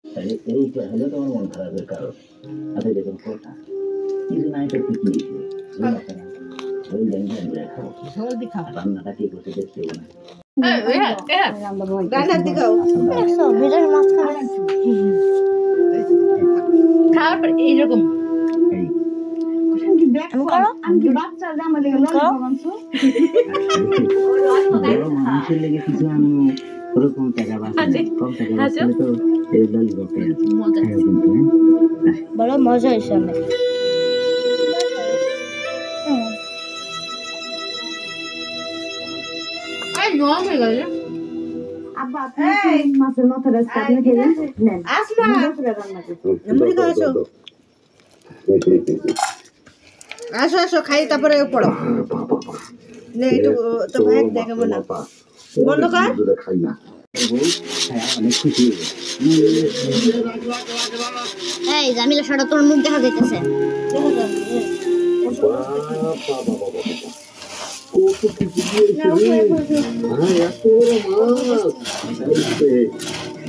এইটা হলো তোমার মন খারাপের কারণ। আচ্ছা দেখুন কথা কিছু নাই করতে কি ওই লেনদেন খাও জলদি খাও রান্নাটা কি করতে দেখতে না খাবার এইরকম মানুষের লেগে কিছু আমি ওরকম টাকা বাঁচে কম টাকা বাঁচলে তো এই ললিপপে আছে কিন্তু বড় মজা হয়েছে অনেক। মাছের মাথা আসো আসো খাই তারপরে পড়ো তো ভাই দেখাবো না বন্ধ কর খাই না অনেক খুশি এই জামিলা সারা তোর মুখ দেখা যাইতেছে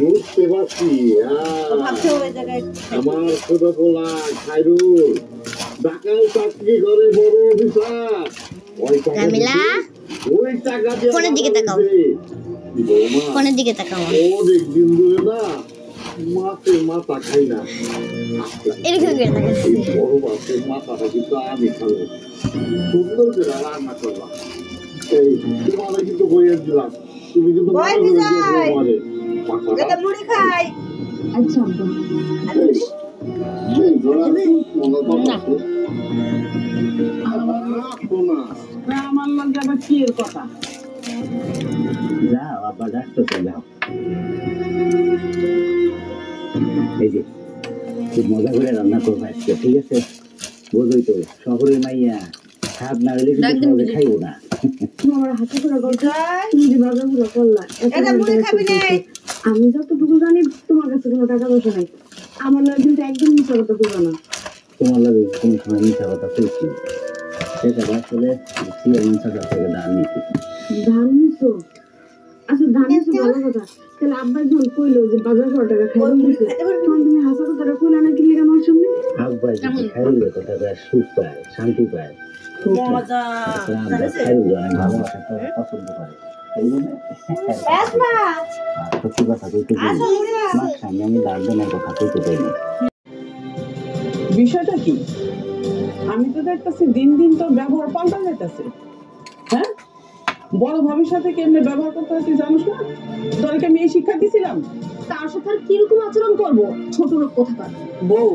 বুঝতে পারছি আমার ছোট পোলা খাইরুল ঢাকায় চাকরি করে বড় অফিসার জামিলা ওই টাকা দিয়ে ফোনের দিকে তাকাও ফোনের দিকে তাকাও অনেক দিন ধরে না মাছের মাথা খাই না এরকম করে তাকাচ্ছি বড় মাছের মাথাটা কিন্তু আমি খাবো সুন্দর করে রান্না করলাম এই তোমার কিন্তু বইয়ে দিলাম তুমি কিন্তু মুড়ি খাই আচ্ছা আমার লগে আবার কি এর কথা যাও আবার ডাক্তার যাও এই যে খুব মজা করে রান্না করবো আজকে ঠিক আছে বোঝোই তো শহরের মাইয়া খাপ না হলে কিন্তু খাইবো না আমার হাতে করে তুমি যেভাবে পুরো করলা আমি যতটুকু জানি তোমার কাছে কোনো টাকা পয়সা নাই আমার লাগে কিন্তু একদম মিথ্যা কথা বলবো না তোমার লাগে কোনো সময় মিথ্যা কথা বলছি সেটা আসলে থেকে দান নিচ্ছি ধান নিছো আচ্ছা ধান নিছো ভালো কথা তাহলে আব্বা যখন কইলো যে বাজার কত টাকা খাইলো তখন তুমি হাসা কথাটা কইলা না কি লিগা আমার সামনে আব্বা খাইলে কথাটা সুখ পায় শান্তি পায় মজা খাইলে অনেক ভালোবাসা পছন্দ করে সত্যি কথা কইতে মার সামনে আমি দার্জনের কথা কইতে চাই না বিষয়টা কি আমি তো দেখতেছি দিন দিন তোর ব্যবহার পাল্টা যাইতেছে হ্যাঁ বড় ভবিষ্যতে কেমনে ব্যবহার করতে হয় তুই জানিস না তোরকে আমি এই শিক্ষা দিছিলাম তার সাথে আর কিরকম আচরণ করবো ছোট লোক কোথাকার বউ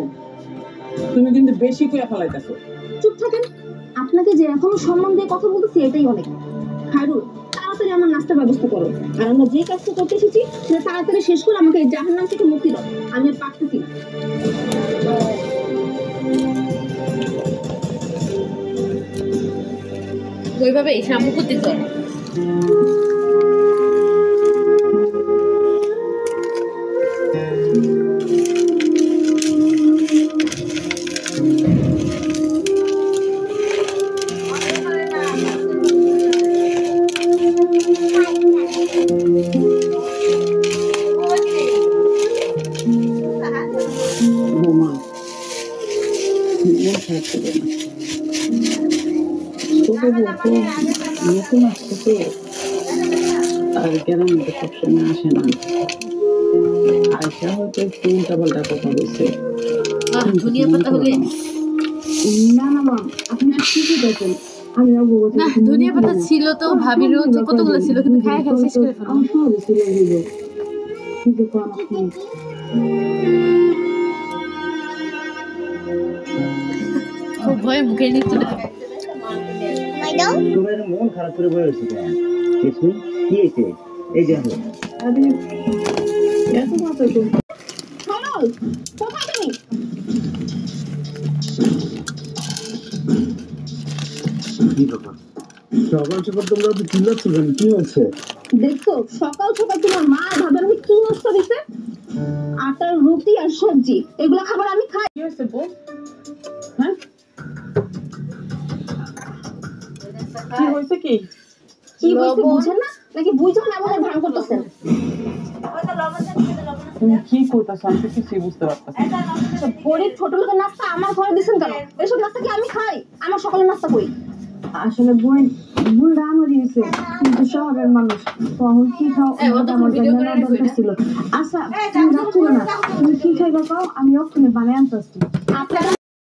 তুমি কিন্তু বেশি কইয়া ফেলাইতেছো চুপ থাকেন আপনাকে যে এখনো সম্মান দিয়ে কথা বলতেছি এটাই অনেক খায়রুল তাড়াতাড়ি আমার নাস্তার ব্যবস্থা করো আর আমরা যে কাজটা করতে এসেছি সেটা তাড়াতাড়ি শেষ করে আমাকে এই জাহান্নাম থেকে মুক্তি দাও আমি আর পারতেছি না ওইভাবে শ্যাম্পু করতে চল নতুন আসছে তো আর গ্রামের মধ্যে সবসময় আসে না আয়সা হয়তো একটু উল্টা পাল্টা কথা বলছে ধনিয়া পাতা হলে না না মা আপনি ঠিকই বলছেন আমি অবগত না ধনিয়া পাতা ছিল তো ভাবিরও তো কতগুলো ছিল কিন্তু খায় খায় শেষ করে ফেললাম আমি সব ছিল দিব কিন্তু কোন আপনি খুব ভয় মুখে নিতে না তোমার মন খারাপ করে বয়ে হচ্ছে কেন কি হয়েছে এই দেখো এত কথা তো শোনো কোথায় তুমি কি ব্যাপার সকাল সকাল তোমরা তো চিল্লাচ্ছ কেন কি হয়েছে দেখো সকাল সকাল তোমার মা ভাবেন আমি কি নাস্তা দিতে আটার রুটি আর সবজি এগুলো খাবার আমি খাই কি হয়েছে বউ হ্যাঁ কি হয়েছে কি কি হয়েছে বুঝেন না নাকি বুঝেন না আমাদের ভান করতেছেন ওটা লবণ তুমি কি করতেছো আমি তো কিছুই বুঝতে পারতেছি না। গরিব ছোট লোকের নাস্তা আমার ঘরে দিছেন কেন? এসব নাস্তা কি আমি খাই? আমার সকালের নাস্তা কই? আসলে বোন ভুলটা আমারই হয়েছে, কিন্তু শহরের মানুষ তখন কি খাও আমার দরকার ছিল। আচ্ছা তুমি রাখছো না, তুমি কি খাইবা পাও আমি ওখানে বানিয়ে আনতেছি। আপনারা